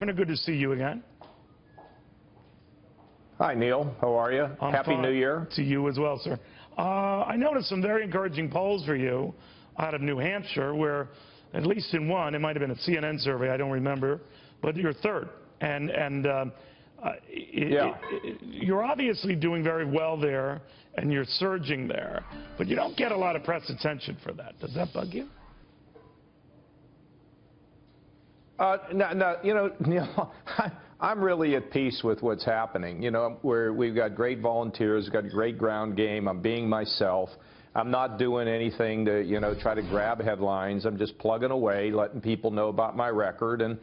Good to see you again. Hi, Neil. How are you? Happy New Year. To you as well, sir. I noticed some very encouraging polls for you out of New Hampshire, where, at least in one, it might have been a CNN survey, I don't remember, but you're third. You're obviously doing very well there, and you're surging there, but you don't get a lot of press attention for that. Does that bug you? No, you know, Neil, I'm really at peace with what's happening. You know, we've got great volunteers, got a great ground game. I'm being myself. I'm not doing anything to, you know, try to grab headlines. I'm just plugging away, letting people know about my record. And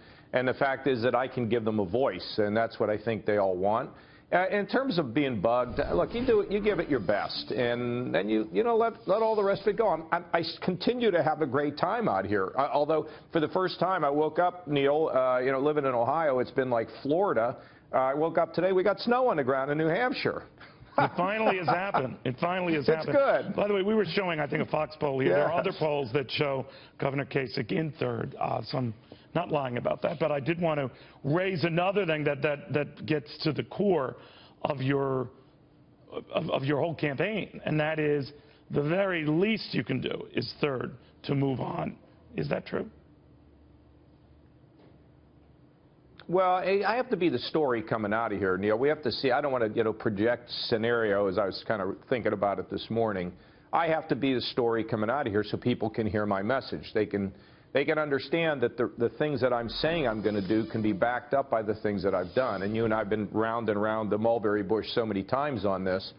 the fact is that I can give them a voice, and that's what I think they all want. In terms of being bugged, look, you give it your best, and then you let all the rest of it go. I continue to have a great time out here. Although for the first time I woke up, Neil, you know, living in Ohio, it's been like Florida. I woke up today, we got snow on the ground in New Hampshire. It finally has happened. It finally has happened. It's good. By the way, we were showing, I think, a Fox poll here. Yes. There are other polls that show Governor Kasich in third. So I'm not lying about that. But I did want to raise another thing that gets to the core of your whole campaign, and that is the very least you can do is third to move on. Is that true? Well, I have to be the story coming out of here, Neil. We have to see. I don't want to, project scenarios. I was kind of thinking about it this morning. I have to be the story coming out of here so people can hear my message. They can understand that the things that I'm saying I'm going to do can be backed up by the things that I've done. And you and I have been round and round the mulberry bush so many times on this.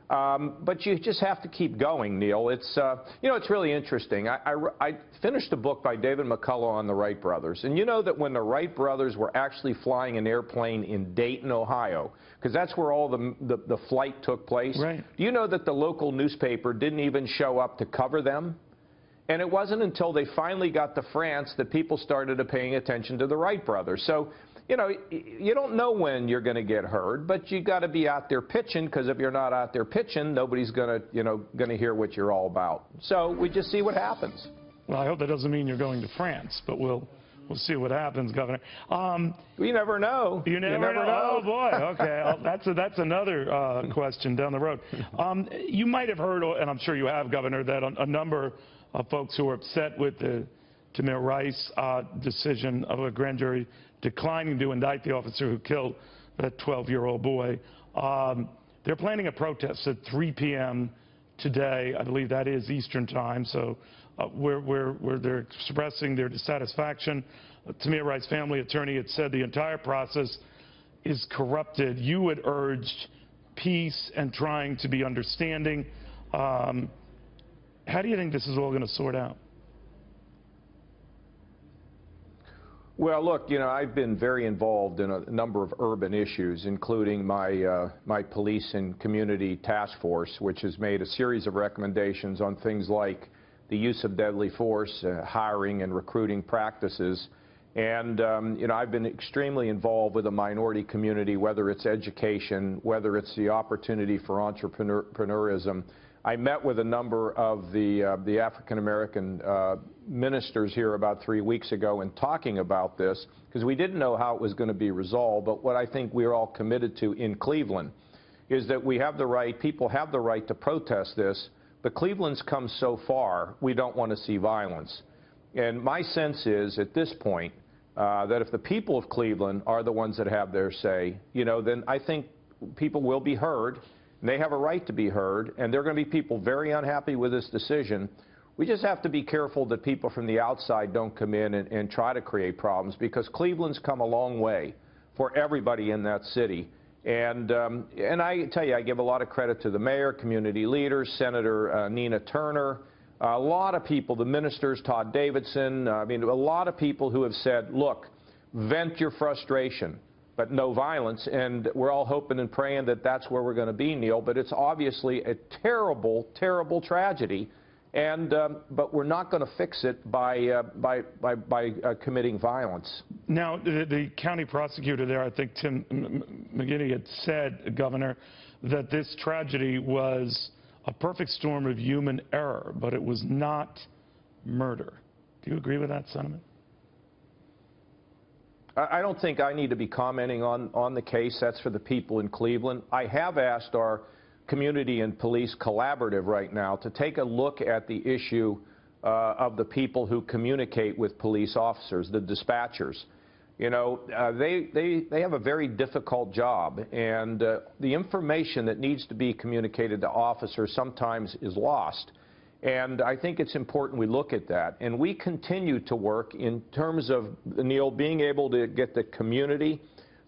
But you just have to keep going, Neil. It's, it's really interesting. I finished a book by David McCullough on the Wright brothers. And you know that when the Wright brothers were actually flying an airplane in Dayton, Ohio, because that's where all the flight took place. Right. Do you know that the local newspaper didn't even show up to cover them? And it wasn't until they finally got to France that people started paying attention to the Wright brothers. So, you don't know when you're going to get heard, but you got to be out there pitching, because if you're not out there pitching, nobody's going to hear what you're all about. So we just see what happens. Well, I hope that doesn't mean you're going to France, but we'll see what happens, Governor. You never know. You never know. Oh boy. Okay, that's another question down the road. You might have heard, and I'm sure you have, Governor, that a number of folks who are upset with the Tamir Rice decision of a grand jury declining to indict the officer who killed that 12-year-old boy. They're planning a protest at 3 p.m. today. I believe that is Eastern time. So where they're expressing their dissatisfaction. Tamir Rice's family attorney had said the entire process is corrupted. You had urged peace and trying to be understanding. How do you think this is all going to sort out? Well, look, I've been very involved in a number of urban issues, including my police and community task force, which has made a series of recommendations on things like the use of deadly force, hiring and recruiting practices. And, I've been extremely involved with the minority community, whether it's education, whether it's the opportunity for entrepreneurism. I met with a number of the African-American ministers here about 3 weeks ago and talking about this, because we didn't know how it was going to be resolved. But what I think we're all committed to in Cleveland is that we have the right, people have the right to protest this, but Cleveland's come so far, we don't want to see violence. And my sense is, at this point, that if the people of Cleveland are the ones that have their say, then I think people will be heard. And they have a right to be heard, and there are going to be people very unhappy with this decision. We just have to be careful that people from the outside don't come in and try to create problems, because Cleveland's come a long way for everybody in that city. And I tell you, I give a lot of credit to the mayor, community leaders, Senator Nina Turner, a lot of people, the ministers, Todd Davidson, a lot of people who have said, look, vent your frustration, but no violence. And we're all hoping and praying that that's where we're going to be, Neil. But it's obviously a terrible, terrible tragedy. And but we're not going to fix it by committing violence. Now, the county prosecutor there, I think Tim McGinney, had said, Governor, that this tragedy was a perfect storm of human error, but it was not murder. Do you agree with that sentiment? I don't think I need to be commenting on the case. That's for the people in Cleveland. I have asked our Community and Police Collaborative right now to take a look at the issue of the people who communicate with police officers, the dispatchers. You know, they have a very difficult job, and the information that needs to be communicated to officers sometimes is lost. And I think it's important we look at that. And we continue to work in terms of, Neil, being able to get the community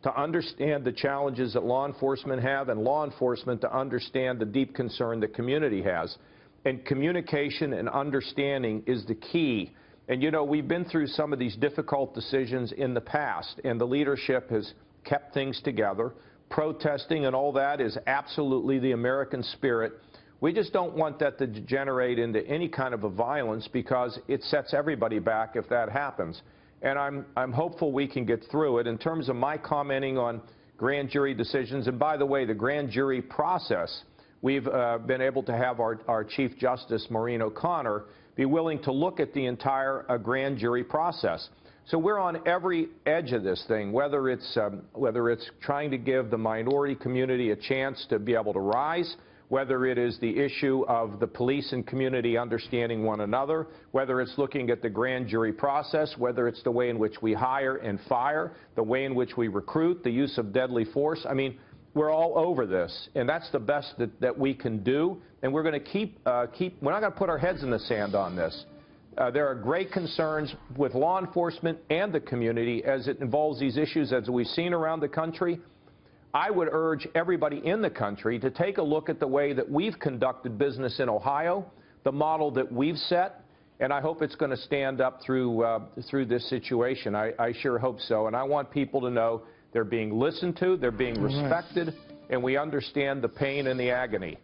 to understand the challenges that law enforcement have, and law enforcement to understand the deep concern the community has. And communication and understanding is the key. And, you know, we've been through some of these difficult decisions in the past, and the leadership has kept things together. Protesting and all that is absolutely the American spirit. We just don't want that to degenerate into any kind of a violence, because it sets everybody back if that happens. And I'm hopeful we can get through it. In terms of my commenting on grand jury decisions, and by the way, the grand jury process, we've been able to have our Chief Justice, Maureen O'Connor, be willing to look at the entire grand jury process. So we're on every edge of this thing, whether it's trying to give the minority community a chance to be able to rise, whether it is the issue of the police and community understanding one another, whether it's looking at the grand jury process, whether it's the way in which we hire and fire, the way in which we recruit, the use of deadly force. I mean, we're all over this, and that's the best that we can do, and we're going to we're not going to put our heads in the sand on this. There are great concerns with law enforcement and the community as it involves these issues, as we've seen around the country. I would urge everybody in the country to take a look at the way that we've conducted business in Ohio, the model that we've set, and I hope it's going to stand up through this situation. I sure hope so, and I want people to know they're being listened to, they're being respected, and we understand the pain and the agony.